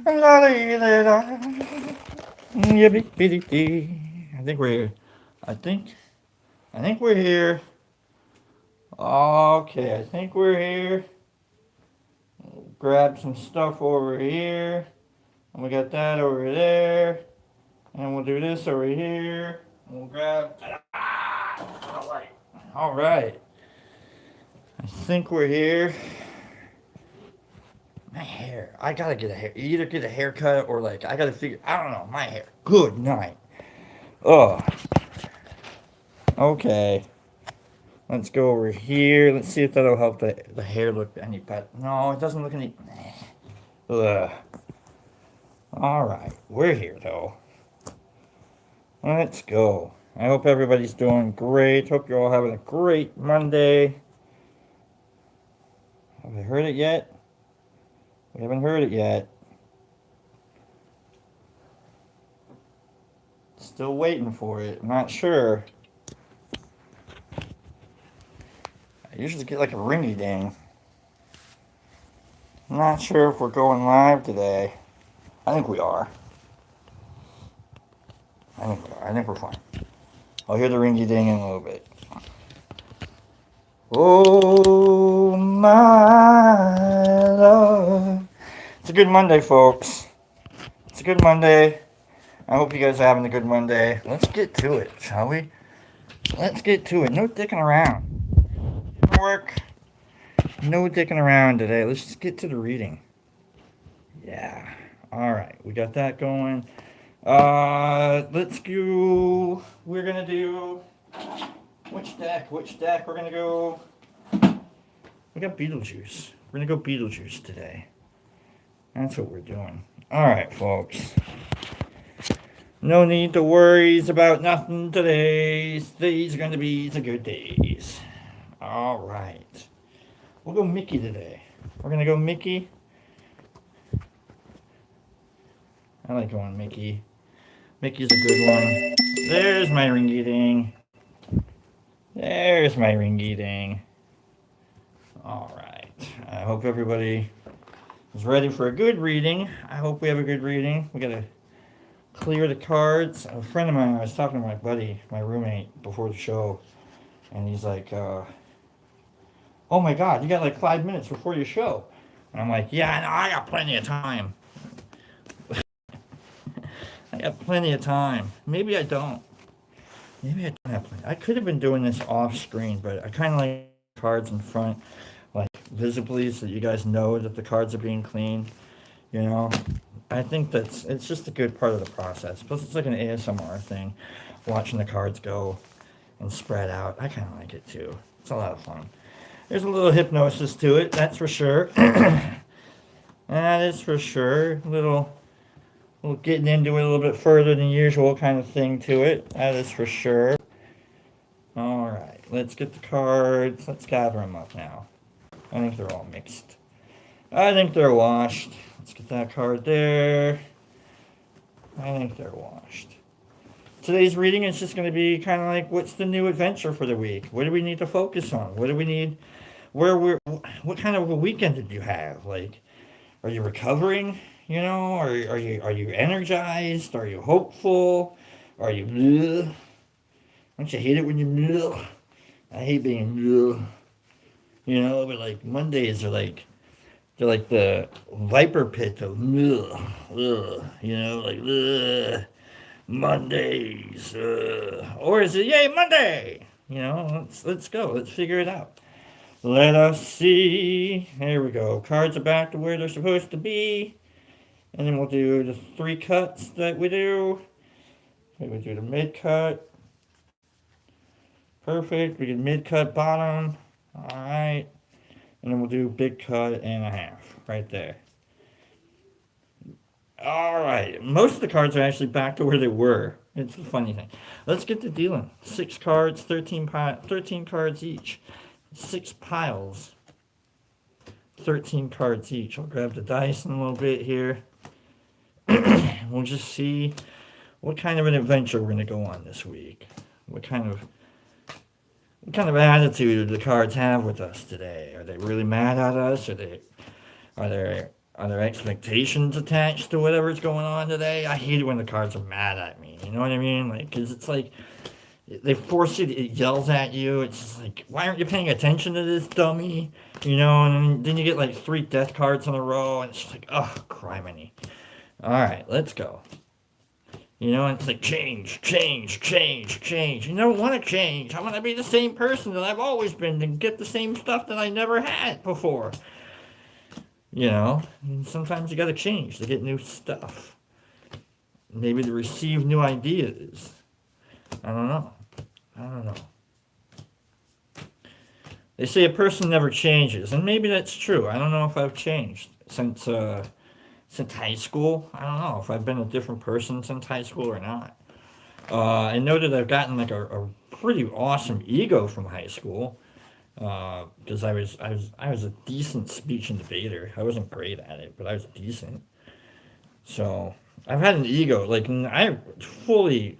I think we're here. I think I think we're here. Okay, I think we're here. Grab some stuff over here. And we got that over there. And we'll do this over here. And we'll grab. Alright. Alright. I think we're here. My hair. I gotta get a hair. Either get a haircut or like I gotta figure. I don't know. My hair. Good night. Oh. Okay. Let's go over here. Let's see if that'll help the hair look any better. No, it doesn't look any. Ugh. All right, we're here though. Let's go. I hope everybody's doing great. Hope you're all having a great Monday. Have I heard it yet? We haven't heard it yet. Still waiting for it. I'm not sure. I usually get like a ringy ding. I'm not sure if we're going live today. I think we are. I think we're fine. I'll hear the ringy ding in a little bit. Oh my love. It's a good Monday, folks. It's a good Monday. I hope you guys are having a good Monday. Let's get to it, shall we? Let's get to it. No dicking around. Work. No dicking around today. Let's just get to the reading. Yeah. Alright, we got that going. Let's go. We're gonna do. Which deck? Which deck? We're gonna go. We got Beetlejuice. We're gonna go Beetlejuice today. That's what we're doing. Alright, folks. No need to worries about nothing today. These are gonna be the good days. Alright. We'll go Mickey today. We're gonna go Mickey. I like going Mickey. Mickey's a good one. There's my ringy ding. There's my ringy ding. Alright. I hope everybody is ready for a good reading. I hope we have a good reading. We gotta clear the cards. A friend of mine, I was talking to my buddy, my roommate, before the show, and he's like, oh my god, you got like 5 minutes before your show. And I'm like, yeah, no, I got plenty of time. I got plenty of time. Maybe I don't. Maybe I don't have plenty. I could have been doing this off screen, but I kind of like cards in front, like visibly, so that you guys know that the cards are being cleaned. You know, I think it's just a good part of the process. Plus, it's like an ASMR thing, watching the cards go and spread out. I kind of like it too. It's a lot of fun. There's a little hypnosis to it, that's for sure. That is for sure. Little getting into it a little bit further than usual kind of thing to it. That is for sure. All right, let's get the cards. Let's gather them up now. I think they're all mixed. I think they're washed. Let's get that card there. I think they're washed. Today's reading is just going to be kind of like, what's the new adventure for the week? What do we need to focus on? What do we need? What kind of a weekend did you have? Like, are you recovering? You know, are you energized? Are you hopeful? Are you bleh? Don't you hate it when you bleh? I hate being bleh. You know, but like Mondays are like they're like the viper pit of bleh, ugh, you know, like bleh, Mondays. Or is it yay Monday? You know, let's go. Let's figure it out. Let us see. There we go. Cards are back to where they're supposed to be. And then we'll do the 3 cuts that we do. Okay, we do the mid cut. Perfect. We get mid cut bottom. Alright. And then we'll do big cut and a half right there. Alright. Most of the cards are actually back to where they were. It's the funny thing. Let's get to dealing. 6 cards, 13 cards each. 6 piles. 13 cards each. I'll grab the dice in a little bit here. We'll just see what kind of an adventure we're going to go on this week. What kind of attitude do the cards have with us today? Are they really mad at us? Are they Are there expectations attached to whatever's going on today? I hate it when the cards are mad at me. You know what I mean? Like, because it's like they force you. It yells at you. It's just like, why aren't you paying attention to this dummy? You know, and then you get like 3 death cards in a row, and it's just like, oh, criminy. All right, let's go. You know, and it's like change, change, change, change. You don't want to change. I want to be the same person that I've always been and get the same stuff that I never had before. You know, and sometimes you got to change to get new stuff. Maybe to receive new ideas. I don't know. I don't know. They say a person never changes, and maybe that's true. I don't know if I've changed since high school. I don't know if I've been a different person since high school or not. I know that I've gotten like a pretty awesome ego from high school because I was a decent speech and debater. I wasn't great at it, but I was decent. So I've had an ego. Like I fully,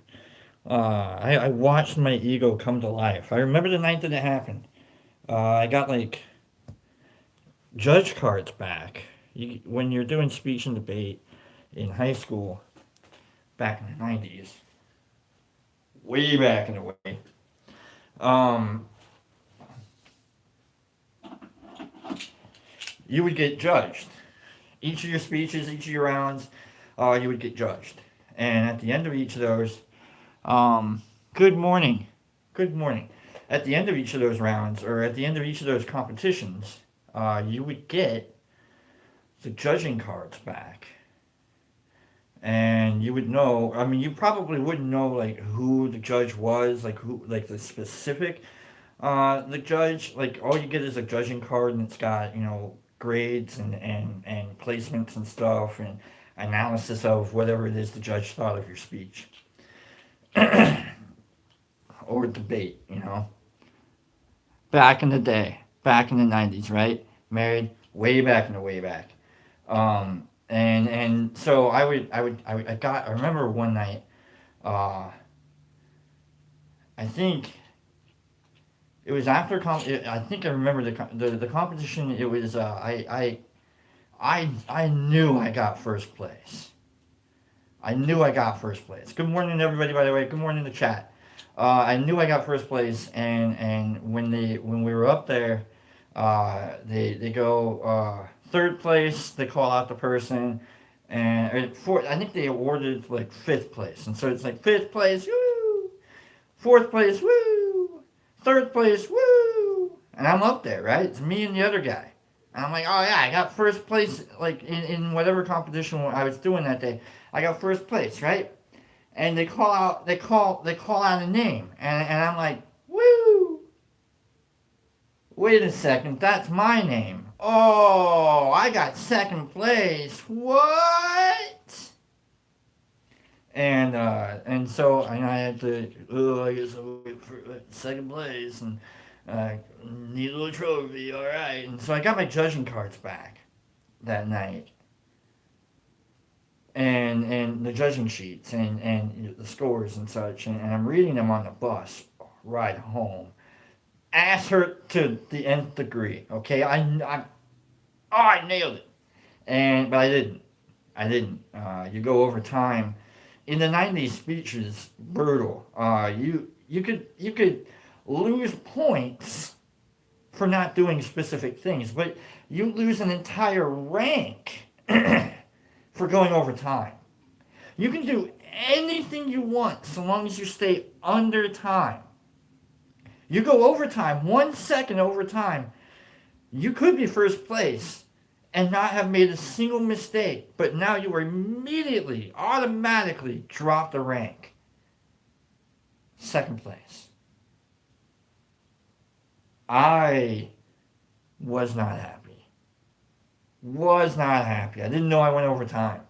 I watched my ego come to life. I remember the night that it happened. I got like judge cards back. When you're doing speech and debate in high school, back in the 90s, way back in the way, um, you would get judged. Each of your speeches, each of your rounds, you would get judged. And at the end of each of those, good morning, good morning. At the end of each of those rounds, or at the end of each of those competitions, you would get the judging cards back. And you would know, I mean, you probably wouldn't know, like, who the judge was, like, who, like, the specific, the judge, like, all you get is a judging card, and it's got, grades and placements and stuff, and analysis of whatever it is the judge thought of your speech. Or debate. Back in the day, back in the 90s, right? Married way back in the way back. And so I remember one night, uh, I think it was after, I think I remember the competition, it was, I knew I got first place. I knew I got first place. Good morning, everybody, by the way. Good morning in the chat. I knew I got first place, and when we were up there, they go third place. They call out the person, and I think they awarded like fifth place, and so it's like fifth place, woo, fourth place, woo, third place, woo, and I'm up there, right? It's me and the other guy, and I'm like, oh yeah, I got first place, like in whatever competition I was doing that day. I got first place, right? And they call out a name, and I'm like, woo! Wait a second, that's my name. Oh, I got second place. What? And so I had to. Oh, I guess I'll wait for second place and need a little trophy. All right. And so I got my judging cards back that night. And the judging sheets and the scores and such, and I'm reading them on the bus ride home. Ass hurt to the nth degree. Okay, I nailed it, but I didn't. You go over time. In the '90s, speeches brutal. You could lose points for not doing specific things, but you lose an entire rank. For going over time. You can do anything you want so long as you stay under time. You go overtime, 1 second over time, you could be first place and not have made a single mistake, but now you are immediately, automatically dropped a rank. Second place. I was not happy. Was not happy. I didn't know I went over time.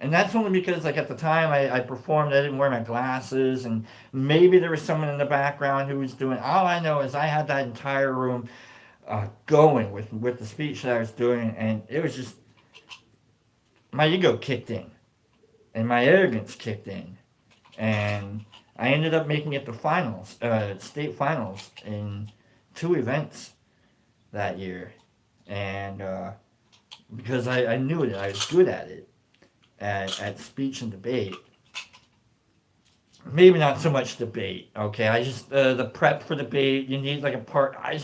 And that's only because, like, at the time I performed, I didn't wear my glasses, and maybe there was someone in the background who was doing. All I know is I had that entire room going with the speech that I was doing, and it was just my ego kicked in, and my arrogance kicked in, and I ended up making it to finals, state finals, in 2 events that year, and because I knew that I was good at it, at speech and debate. Maybe not so much debate. Okay, I just the prep for debate. You need like a part. I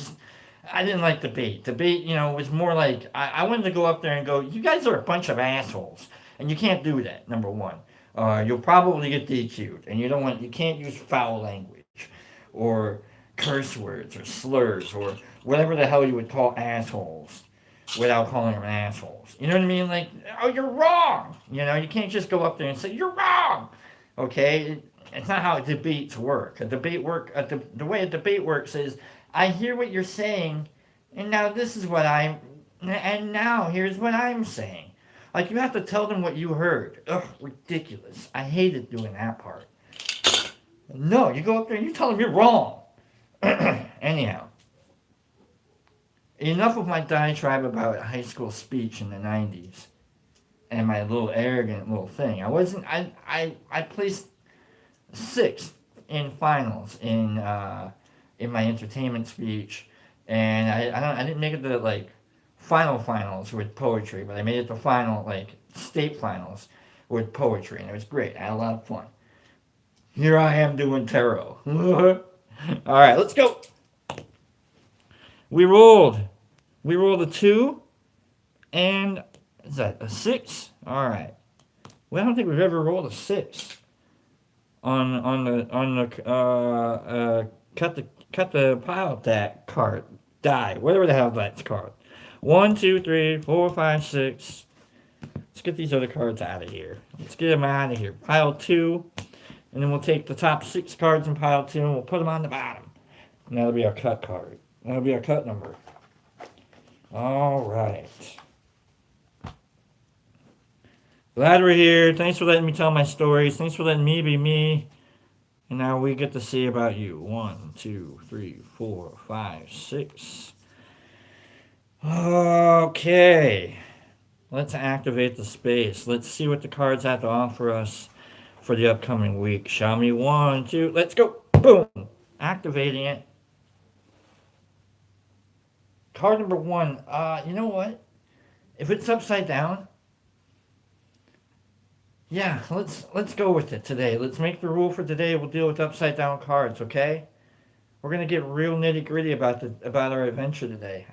didn't like debate. Debate, was more like I wanted to go up there and go. You guys are a bunch of assholes, and you can't do that. Number one, you'll probably get DQ'd, and you can't use foul language, or curse words, or slurs, or whatever the hell you would call assholes, without calling them assholes. You know what I mean? Like, oh, you're wrong. You can't just go up there and say you're wrong. Okay, it's not how debates work. The way a debate works is I hear what you're saying, and now this is what and now here's what I'm saying. Like you have to tell them what you heard. Ugh, ridiculous. I hated doing that part. No, you go up there and you tell them you're wrong. Anyhow, enough of my diatribe about high school speech in the '90s and my little arrogant little thing. I wasn't. I placed sixth in finals in my entertainment speech, and I didn't make it to like finals with poetry, but I made it to final like state finals with poetry, and it was great. I had a lot of fun. Here I am doing tarot. All right, let's go. We rolled. We rolled a 2, and is that a 6? All right. Well, I don't think we've ever rolled a 6 on the cut the pile that card die, whatever the hell that's card. 1, 2, 3, 4, 5, 6. Let's get these other cards out of here. Let's get them out of here. Pile 2, and then we'll take the top 6 cards in pile 2 and we'll put them on the bottom. And that'll be our cut card. That'll be our cut number. All right. Glad we're here. Thanks for letting me tell my stories. Thanks for letting me be me. And now we get to see about you. 1, 2, 3, 4, 5, 6. Okay. Let's activate the space. Let's see what the cards have to offer us for the upcoming week. Shall we? 1, 2, let's go. Boom. Activating it. Card number 1. You know what? If it's upside down, yeah, let's go with it today. Let's make the rule for today. We'll deal with upside down cards, okay? We're gonna get real nitty gritty about our adventure today.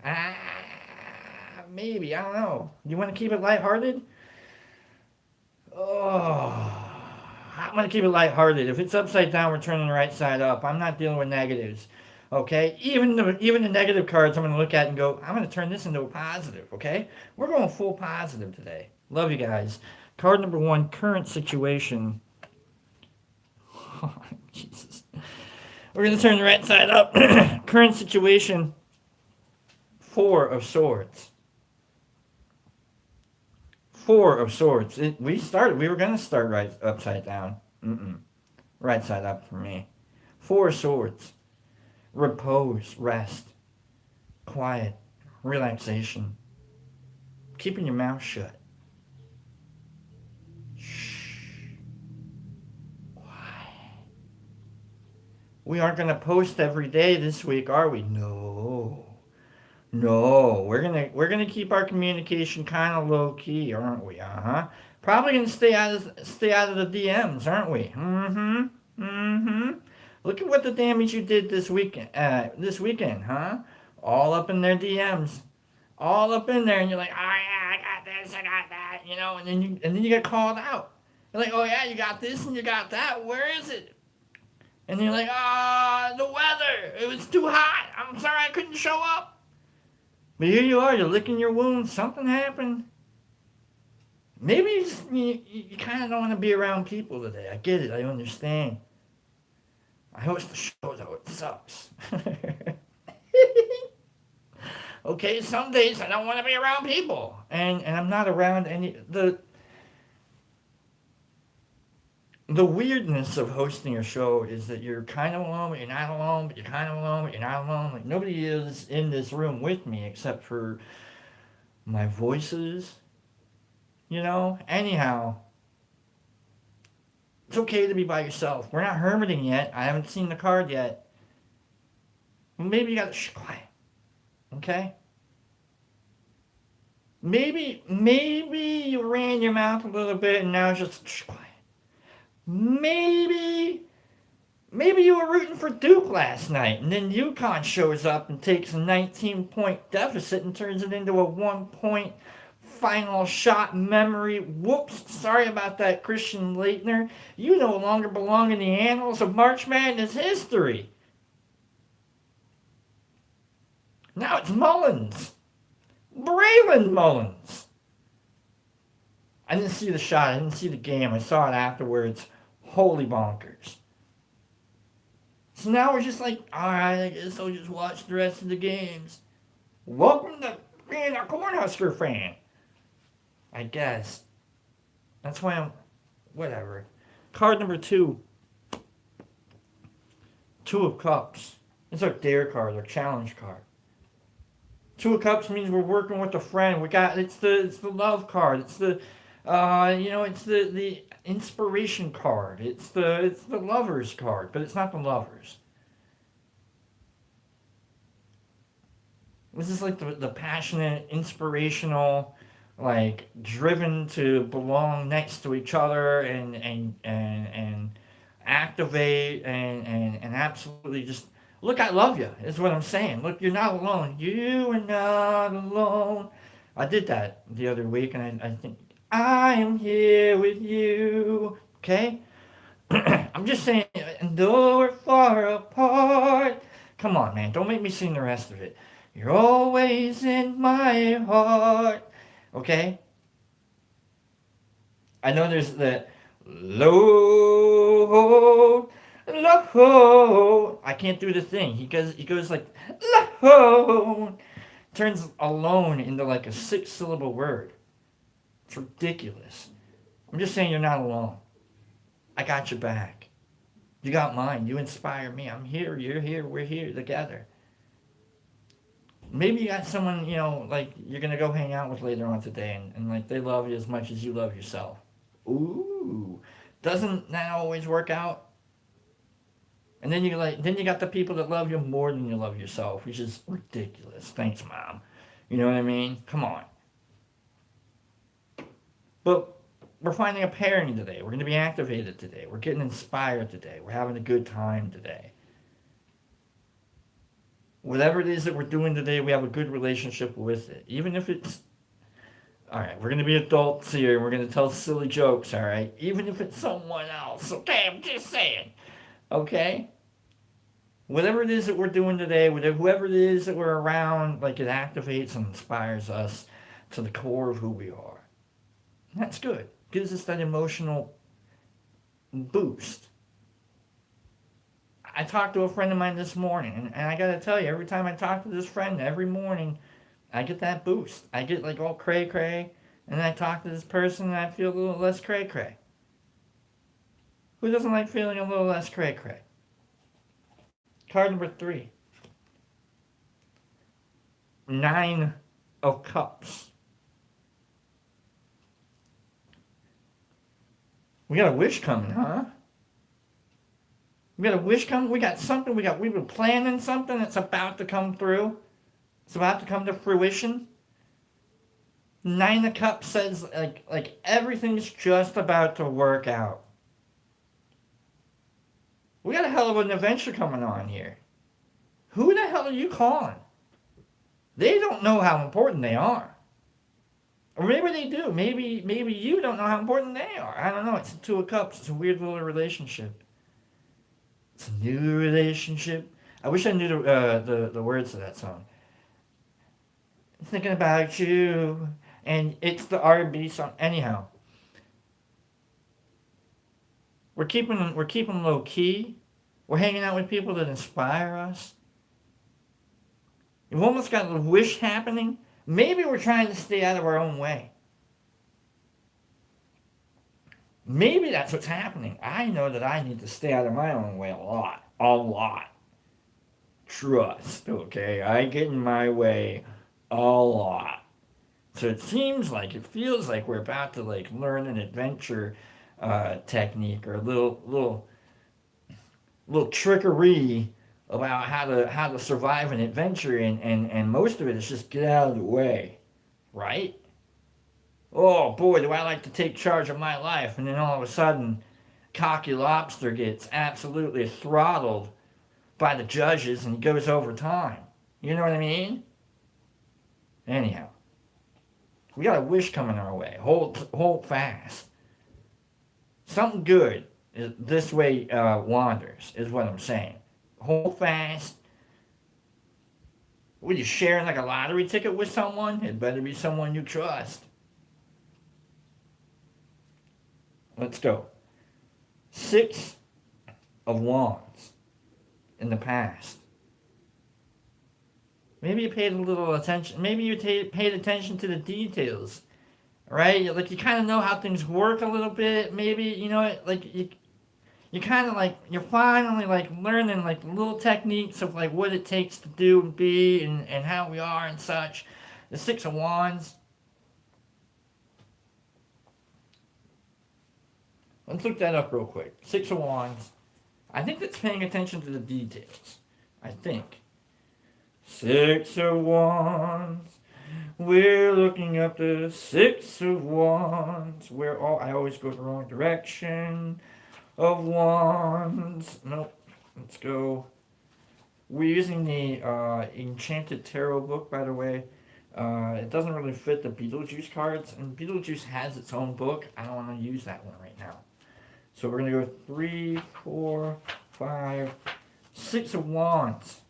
Maybe, I don't know. You want to keep it lighthearted? Oh, I'm gonna keep it lighthearted. If it's upside down, we're turning the right side up. I'm not dealing with negatives. Okay, even the negative cards, I'm gonna look at and go, I'm gonna turn this into a positive. Okay, we're going full positive today. Love you guys. Card number 1, current situation. Oh, Jesus. We're gonna turn the right side up. Current situation. 4 of Swords. 4 of Swords. We were gonna start right upside down. Right side up for me. 4 of Swords. Repose, rest, quiet, relaxation, keeping your mouth shut. Shh. Quiet. We aren't going to post every day this week, are we? No. We're gonna keep our communication kind of low key, aren't we? Probably gonna stay out of the DMs, aren't we? Look at what the damage you did this weekend, huh? All up in their DMs, all up in there, and you're like, oh yeah, I got this, I got that, and then you get called out. You're like, oh yeah, you got this and you got that. Where is it? And you're like, the weather, it was too hot. I'm sorry I couldn't show up. But here you are, you're licking your wounds. Something happened. Maybe you kind of don't want to be around people today. I get it. I understand. I host the show, though. It sucks. Okay, some days I don't want to be around people. And I'm not around any... The weirdness of hosting a show is that you're kind of alone, but you're not alone, but you're kind of alone, but you're not alone. Like, nobody is in this room with me except for my voices, Anyhow, it's okay to be by yourself. We're not hermiting yet. I haven't seen the card yet. Maybe you gotta quiet. Okay? maybe you ran your mouth a little bit and now it's just shh, quiet. Maybe maybe you were rooting for Duke last night and then UConn shows up and takes a 19-point deficit and turns it into a 1 point final shot memory. Whoops, sorry about that, Christian Leitner. You no longer belong in the annals of March Madness history. Now it's Mullins. Braylon Mullins. I didn't see the shot. I didn't see the game. I saw it afterwards. Holy bonkers. So now we're just like, alright, I guess I'll just watch the rest of the games. Welcome to being a Cornhusker fan. I guess. That's why I'm. Whatever. Card number 2. 2 of Cups. It's our dare card, our challenge card. 2 of Cups means we're working with a friend. It's the love card. It's the it's the inspiration card. It's the lovers card, but it's not the lovers. This is like the passionate, inspirational, like driven to belong next to each other and activate and absolutely just look. I love you. Is what I'm saying. Look, you're not alone. You are not alone. I did that the other week, and I think I am here with you. Okay? I'm just saying, and though we're far apart. Come on, man. Don't make me sing the rest of it. You're always in my heart. Okay? I know there's the low, low. I can't do the thing. He goes like low. Turns alone into like a 6-syllable word. It's ridiculous. I'm just saying you're not alone. I got your back. You got mine. You inspire me. I'm here. You're here. We're here together. Maybe you got someone, like you're going to go hang out with later on today and like they love you as much as you love yourself. Ooh. Doesn't that always work out? And then you got the people that love you more than you love yourself, which is ridiculous. Thanks, Mom. You know what I mean? Come on. But we're finding a pairing today. We're going to be activated today. We're getting inspired today. We're having a good time today. Whatever it is that we're doing today, we have a good relationship with it. Even if it's... All right, we're going to be adults here. We're going to tell silly jokes, all right? Even if it's someone else. Okay, I'm just saying. Okay? Whatever it is that we're doing today, whoever it is that we're around, like it activates and inspires us to the core of who we are. And that's good. Gives us that emotional boost. I talked to a friend of mine this morning, and I gotta tell you, every time I talk to this friend, every morning, I get that boost. I get like all cray cray, and then I talk to this person, and I feel a little less cray cray. Who doesn't like feeling a little less cray cray? Card number 3. 9 of Cups. We got a wish coming, huh? We got a wish coming. We got something. We've been planning something that's about to come through. It's about to come to fruition. 9 of Cups says like everything's just about to work out. We got a hell of an adventure coming on here. Who the hell are you calling? They don't know how important they are. Or maybe they do. Maybe you don't know how important they are. I don't know. It's the 2 of Cups. It's a weird little relationship. It's a new relationship. I wish I knew the words to that song. Thinking about you. And it's the R&B song. Anyhow. We're keeping low key. We're hanging out with people that inspire us. We've almost got a wish happening. Maybe we're trying to stay out of our own way. Maybe that's what's happening. I know that I need to stay out of my own way a lot. A lot. Trust, okay? I get in my way a lot. So it feels like we're about to like learn an adventure technique or a little trickery about how to survive an adventure, and most of it is just get out of the way, right? Oh boy, do I like to take charge of my life. And then all of a sudden, cocky Lobster gets absolutely throttled by the judges and he goes over time. You know what I mean? Anyhow, we got a wish coming our way. Hold fast. Something good is this way wanders, is what I'm saying. Hold fast. Would you sharing like a lottery ticket with someone? It better be someone you trust. Let's go. Six of Wands in the past. Maybe you paid a little attention. Maybe you paid attention to the details, right? Like you kind of know how things work a little bit. Maybe like you kind of like you're finally like learning like little techniques of like what it takes to do and be and how we are and such. The Six of Wands. Let's look that up real quick. Six of Wands. I think that's paying attention to the details. I think. Six of Wands. We're looking up the Six of Wands. I always go the wrong direction. Of Wands. Nope. Let's go. We're using the Enchanted Tarot book, by the way. It doesn't really fit the Beetlejuice cards, and Beetlejuice has its own book. I don't want to use that one right now. So we're going to go 3, 4, 5, 6 of Wands.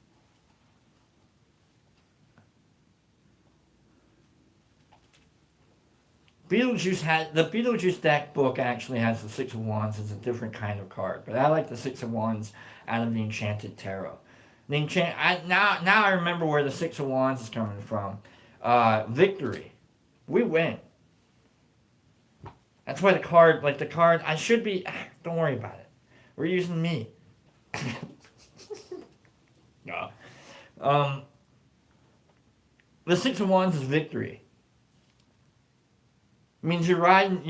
The Beetlejuice deck book actually has the Six of Wands as a different kind of card, but I like the Six of Wands out of the Enchanted Tarot. Now I remember where the Six of Wands is coming from. Victory. We win. That's why the card, I should be, don't worry about it. We're using me. No. The Six of Wands is victory. It means you're riding,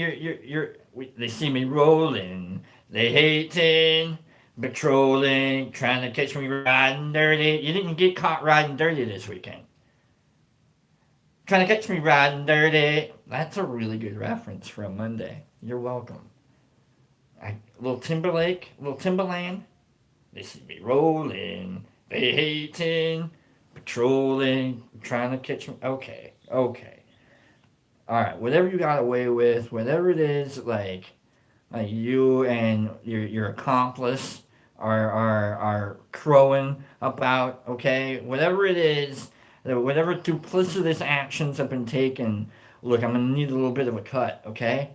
they see me rolling, they hating, patrolling, trying to catch me riding dirty. You didn't get caught riding dirty this weekend. Trying to catch me riding dirty. That's a really good reference for a Monday. You're welcome. Little Timberland. They see me rolling, they hating, patrolling, trying to catch me. Okay. Alright, whatever you got away with, whatever it is, like you and your accomplice are crowing about, okay? Whatever it is, whatever duplicitous actions have been taken, look, I'm gonna need a little bit of a cut, okay?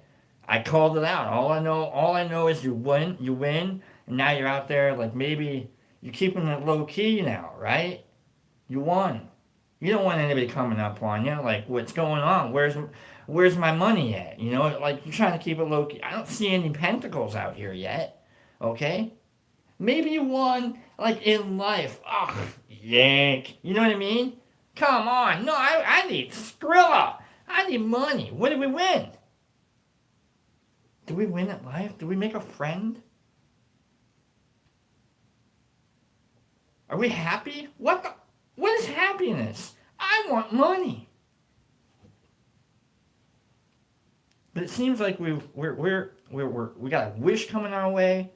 I called it out. All I know is you win, and now you're out there like maybe you're keeping it low key now, right? You won. You don't want anybody coming up on you like what's going on? Where's my money at? Like you're trying to keep it low key. I don't see any pentacles out here yet. Okay? Maybe you won like in life. Ugh, yank. You know what I mean? Come on. No, I need Skrilla. I need money. What did we win? Did we win at life? Did we make a friend? Are we happy? What is happiness? I want money. But it seems like we got a wish coming our way.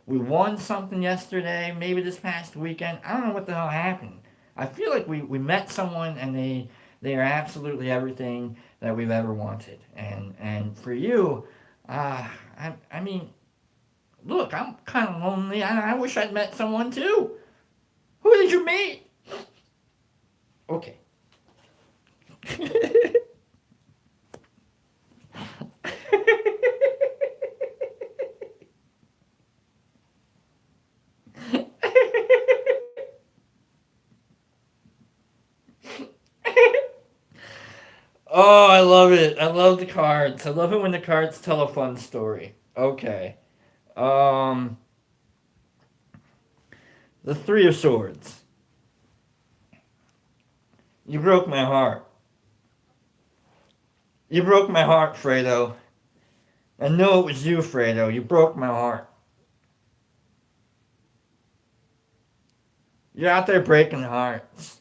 We won something yesterday, maybe this past weekend. I don't know what the hell happened. I feel like we met someone and they are absolutely everything that we've ever wanted. And for you, I mean, look, I'm kind of lonely. I wish I'd met someone too. Who did you meet? Okay. Oh, I love it. I love the cards. I love it when the cards tell a fun story. Okay. Um, the Three of Swords. You broke my heart. You broke my heart, Fredo. I know it was you, Fredo. You broke my heart. You're out there breaking hearts.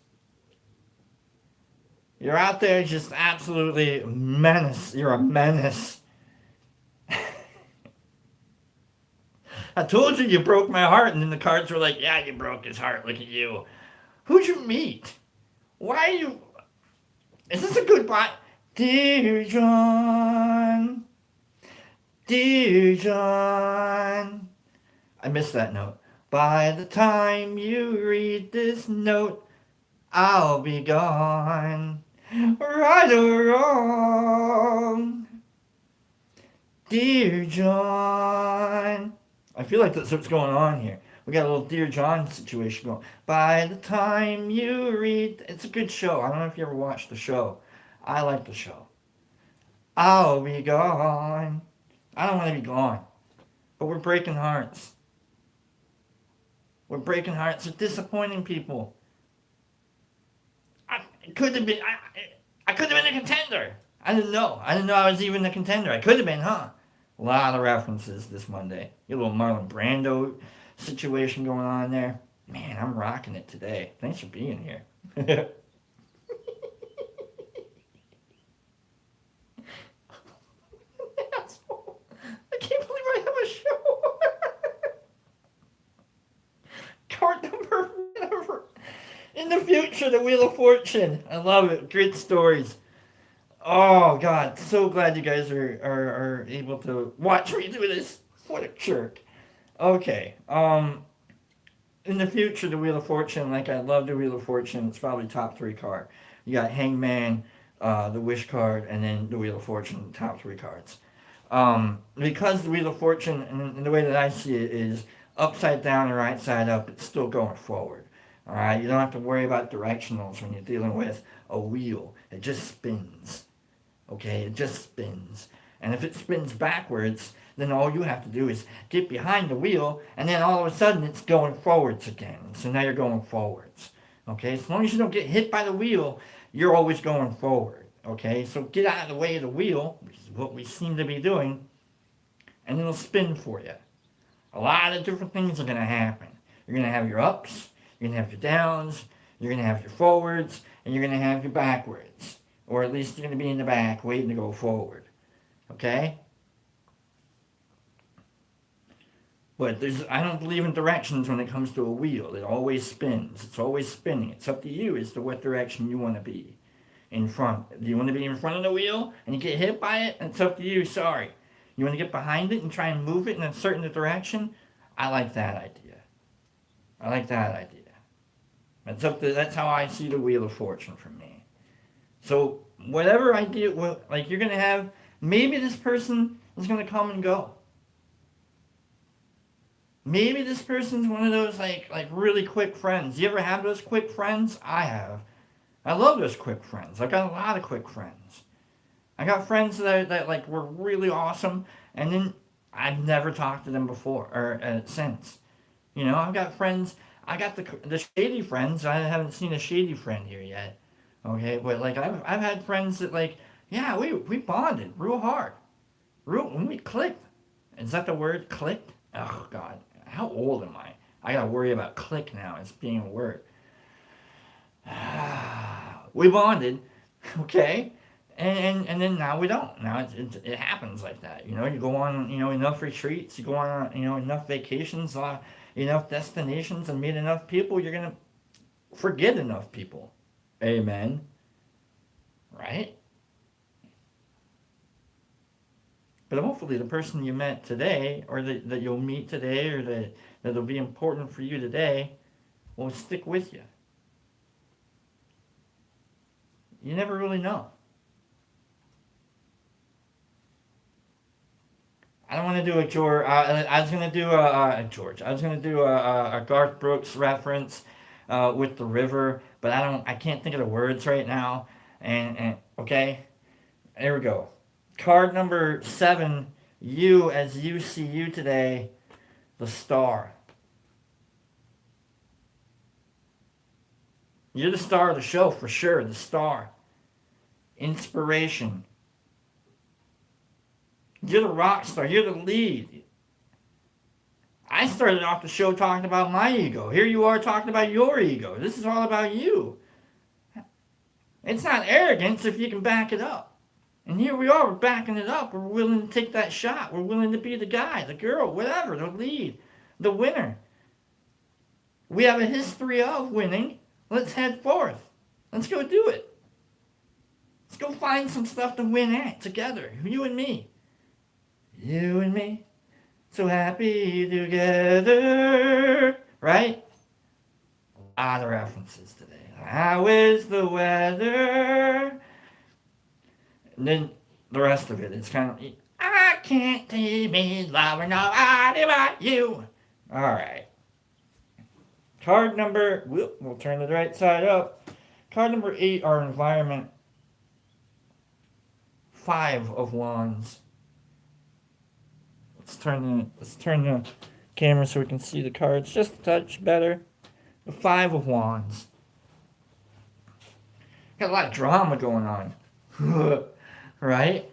You're out there just absolutely menace. You're a menace. I told you you broke my heart, and then the cards were like, yeah, you broke his heart. Look at you. Who'd you meet? Why are you... Is this a good bot? Dear John, dear John. I missed that note. By the time you read this note, I'll be gone. Right or wrong, dear John. I feel like that's what's going on here. We got a little Dear John situation going. By the time you read, it's a good show. I don't know if you ever watched the show. I like the show. I'll be gone. I don't want to be gone. But we're breaking hearts. We're breaking hearts. We're disappointing people. It could have been. I could have been a contender. I didn't know. I didn't know I was even a contender. I could have been, huh? A lot of references this Monday. Your little Marlon Brando situation going on there. Man, I'm rocking it today. Thanks for being here. I can't believe I have a show. Card number whatever. In the future, the Wheel of Fortune. I love it. Great stories. Oh, God. So glad you guys are able to watch me do this. What a jerk. Okay. In the future, the Wheel of Fortune, like I love the Wheel of Fortune, it's probably top three card. You got Hangman, the Wish card, and then the Wheel of Fortune, top three cards. Because the Wheel of Fortune, and the way that I see it is upside down and right side up, it's still going forward. All right, you don't have to worry about directionals when you're dealing with a wheel. It just spins. Okay, it just spins. And if it spins backwards, then all you have to do is get behind the wheel, and then all of a sudden it's going forwards again. So now you're going forwards. Okay, as long as you don't get hit by the wheel, you're always going forward. Okay, so get out of the way of the wheel, which is what we seem to be doing, and it'll spin for you. A lot of different things are going to happen. You're going to have your ups, you're going to have your downs, you're going to have your forwards, and you're going to have your backwards. Or at least you're going to be in the back waiting to go forward. Okay? But I don't believe in directions when it comes to a wheel. It always spins. It's always spinning. It's up to you as to what direction you want to be in front. Do you want to be in front of the wheel and you get hit by it? It's up to you. Sorry. You want to get behind it and try and move it in a certain direction? I like that idea. I like that idea. That's how I see the Wheel of Fortune for me. So whatever idea, like you're going to have, maybe this person is going to come and go. Maybe this person's one of those like really quick friends. You ever have those quick friends? I have. I love those quick friends. I got a lot of quick friends. I got friends that like were really awesome, and then I've never talked to them before or since. You know, I've got friends. I got the shady friends. I haven't seen a shady friend here yet. Okay, but like I've had friends that like, yeah, we bonded real hard. When we clicked. Is that the word, clicked? Oh God, how old am I? I gotta worry about click now as being a word. We bonded, okay, and then now we don't. Now it happens like that. You know, you go on enough retreats, you go on enough vacations, enough destinations, and meet enough people, you're gonna forget enough people. Amen. Right? But hopefully the person you met today, or that you'll meet today, or that'll be important for you today, will stick with you. You never really know. I don't want to do a George. I was going to do a George. I was going to do a Garth Brooks reference with the river, but I can't think of the words right now. And okay, there we go. Card number 7. You, as you see you today, the star. You're the star of the show for sure. The star. Inspiration. You're the rock star. You're the lead. I started off the show talking about my ego. Here you are talking about your ego. This is all about you. It's not arrogance if you can back it up. And here we are, we're backing it up. We're willing to take that shot. We're willing to be the guy, the girl, whatever, the lead, the winner. We have a history of winning. Let's head forth. Let's go do it. Let's go find some stuff to win at together. You and me. You and me. So happy together. Right? A lot of references today. How is the weather? And then the rest of it, it's kind of, I can't see me loving nobody but you. All right. Card number, we'll turn to the right side up. Card number 8, our environment. 5 of Wands. Let's turn the camera so we can see the cards just a touch better. The 5 of Wands. Got a lot of drama going on. Right?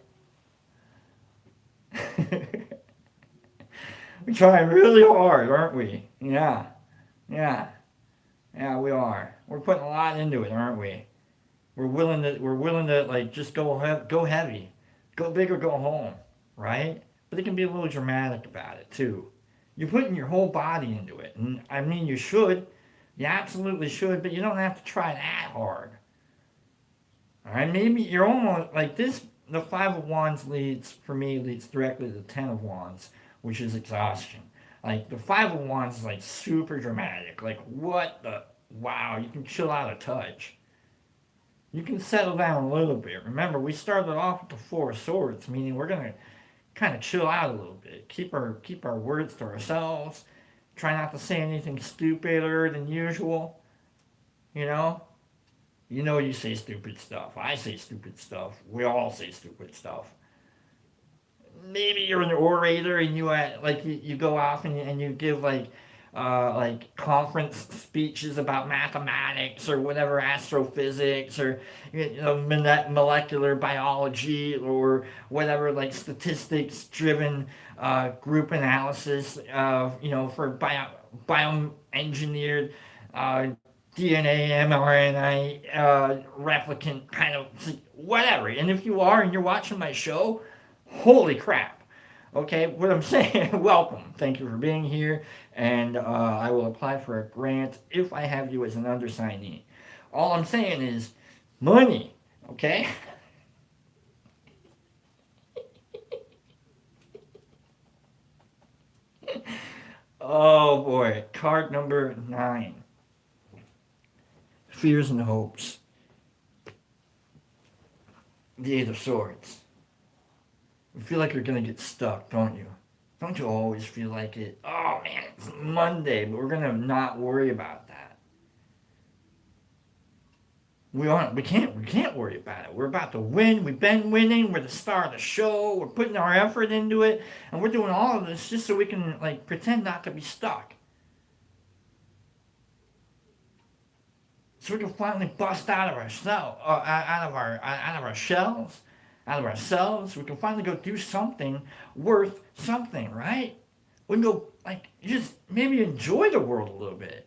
We're trying really hard, aren't we? Yeah. Yeah. Yeah, we are. We're putting a lot into it, aren't we? We're willing to like just go heavy. Go big or go home, right? But it can be a little dramatic about it too. You're putting your whole body into it. And I mean you should. You absolutely should, but you don't have to try that hard. All right, maybe you're almost like this. The 5 of Wands leads directly to the 10 of Wands, which is exhaustion. Like the 5 of Wands is like super dramatic. Like what the wow, you can chill out a touch. You can settle down a little bit. Remember, we started off with the 4 of Swords, meaning we're gonna kind of chill out a little bit. Keep our words to ourselves. Try not to say anything stupider than usual. You know, you say stupid stuff. I say stupid stuff. We all say stupid stuff. Maybe you're an orator and you go off and you give like conference speeches about mathematics or whatever astrophysics or molecular biology or whatever like statistics driven group analysis for bioengineered DNA, mRNA, replicant kind of whatever. And if you are and you're watching my show, holy crap. Okay, what I'm saying, welcome. Thank you for being here. And I will apply for a grant if I have you as an undersignee. All I'm saying is money. Okay? Oh boy. Card number 9. Fears and hopes. The 8 of Swords. You feel like you're gonna get stuck, don't you? Don't you always feel like it? Oh man, it's Monday, but we're gonna not worry about that. We can't worry about it. We're about to win. We've been winning. We're the star of the show. We're putting our effort into it, and we're doing all of this just so we can like pretend not to be stuck. So we can finally bust out of ourselves, out of our shells, out of ourselves. We can finally go do something worth something, right? We can go like just maybe enjoy the world a little bit.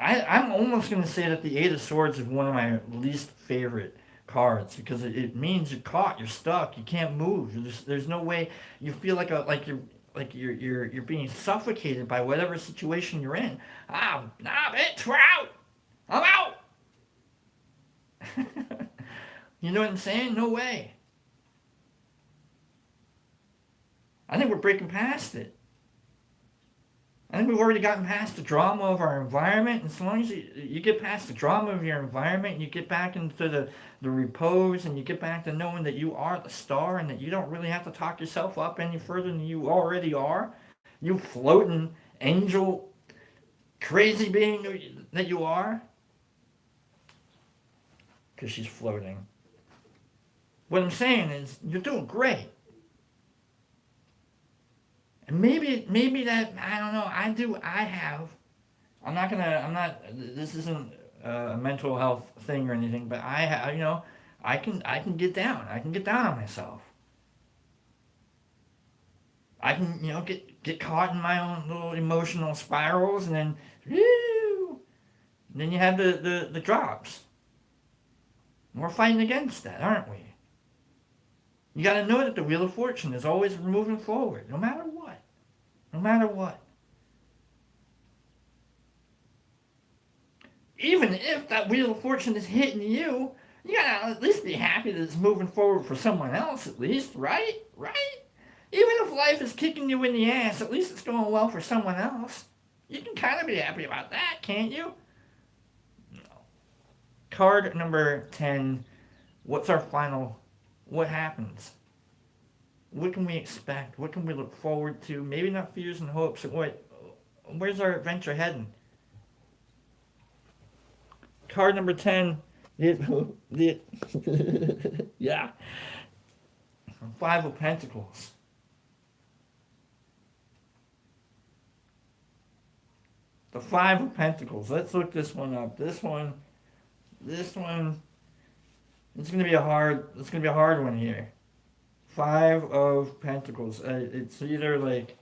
I'm almost gonna say that the 8 of Swords is one of my least favorite cards because it means you're caught, you're stuck, you can't move. There's no way you feel like you're being suffocated by whatever situation you're in. Nah, bitch, we're out. I'm out. You know what I'm saying? No way. I think we're breaking past it. I think we've already gotten past the drama of our environment, and as long as you get past the drama of your environment, and you get back into the repose, and you get back to knowing that you are the star, and that you don't really have to talk yourself up any further than you already are, you floating angel, crazy being that you are, because she's floating. What I'm saying is, you're doing great. And maybe that I don't know. I have. I'm not. This isn't a mental health thing or anything. But I have. I can get down. I can get down on myself. I can, get caught in my own little emotional spirals, and then, woo, and then you have the drops. We're fighting against that, aren't we? You got to know that the wheel of fortune is always moving forward, no matter what. No matter what. Even if that wheel of fortune is hitting you, you gotta at least be happy that it's moving forward for someone else, at least, right? Right? Even if life is kicking you in the ass, at least it's going well for someone else. You can kind of be happy about that, can't you? No. Card number 10. What's our final? What happens? What can we expect? What can we look forward to? Maybe not fears and hopes. Where's our adventure heading? Card number 10. The yeah. Five of Pentacles. The Five of Pentacles. Let's look this one up. This one. It's gonna be a hard. It's gonna be a hard one here. Five of Pentacles. It's either like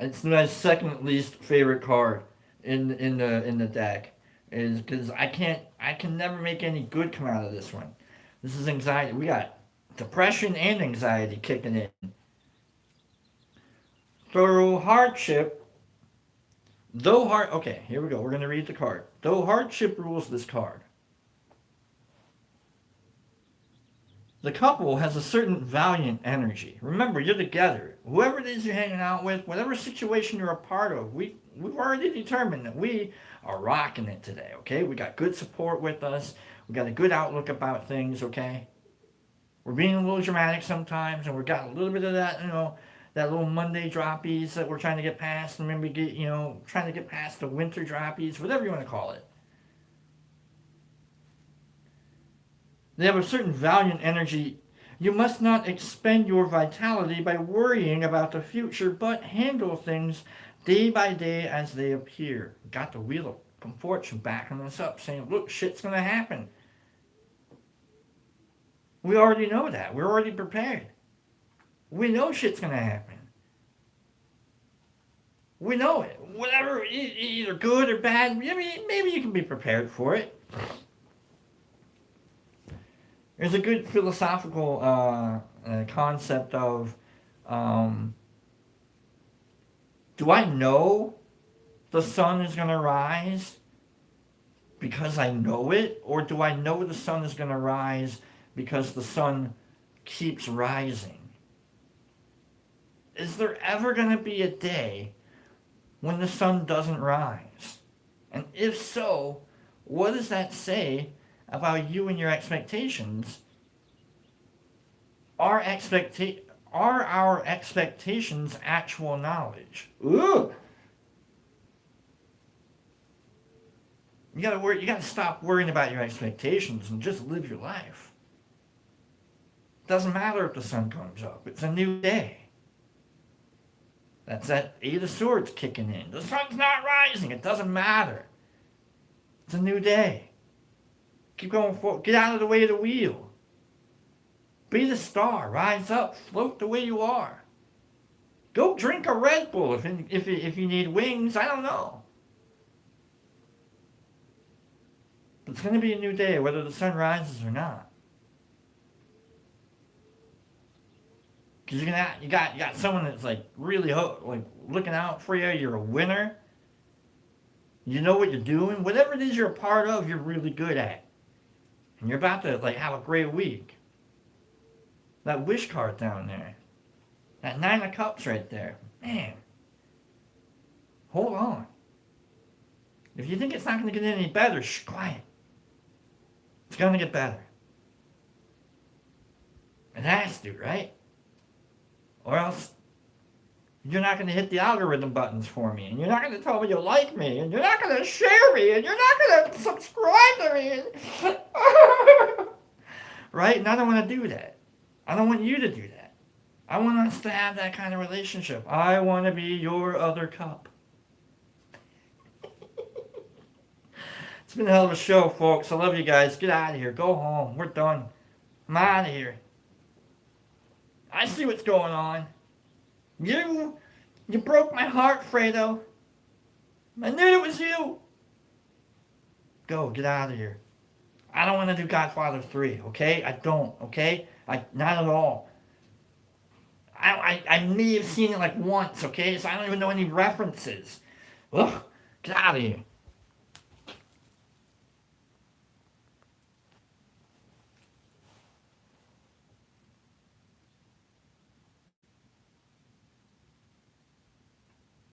it's my second least favorite card in the deck, is because I can never make any good come out of this one. This is anxiety. We got depression and anxiety kicking in. Through hardship, okay, here we go. We're gonna read the card. Though hardship rules this card, the couple has a certain valiant energy. Remember, you're together. Whoever it is you're hanging out with, whatever situation you're a part of, we've already determined that we are rocking it today, okay? We got good support with us. We got a good outlook about things, okay? We're being a little dramatic sometimes, and we've got a little bit of that, that little Monday droppies that we're trying to get past, and maybe trying to get past the winter droppies, whatever you want to call it. They have a certain valiant energy. You must not expend your vitality by worrying about the future, but handle things day by day as they appear. Got the wheel of fortune backing us up, saying, look, shit's going to happen. We already know that. We're already prepared. We know shit's going to happen. We know it. Whatever, either good or bad, I mean, maybe you can be prepared for it. There's a good philosophical concept of, do I know the sun is going to rise because I know it? Or do I know the sun is going to rise because the sun keeps rising? Is there ever going to be a day when the sun doesn't rise? And if so, what does that say about you and your expectations? Are our expectations actual knowledge? Ooh. You gotta stop worrying about your expectations and just live your life. Doesn't matter if the sun comes up. It's a new day. That's that Eight of Swords kicking in. The sun's not rising. It doesn't matter. It's a new day. Keep going forward. Get out of the way of the wheel. Be the star. Rise up. Float the way you are. Go drink a Red Bull if you need wings. I don't know. But it's going to be a new day, whether the sun rises or not. Because you got someone that's like really like looking out for you. You're a winner. You know what you're doing. Whatever it is you're a part of, you're really good at. And you're about to like have a great week. That wish card down there. That Nine of Cups right there. Man. Hold on. If you think it's not going to get any better, quiet. It's going to get better. It has to, right? Or else you're not going to hit the algorithm buttons for me, and you're not going to tell me you like me, and you're not going to share me, and you're not going to subscribe to me. Right? And I don't want to do that. I don't want you to do that. I want us to have that kind of relationship. I want to be your other cup. It's been a hell of a show, folks. I love you guys. Get out of here. Go home. We're done. I'm out of here. I see what's going on. You broke my heart, Fredo. I knew it was you. Go, get out of here. I don't want to do Godfather 3, okay? I don't, okay? Not at all. I may have seen it like once, okay? So I don't even know any references. Ugh, get out of here.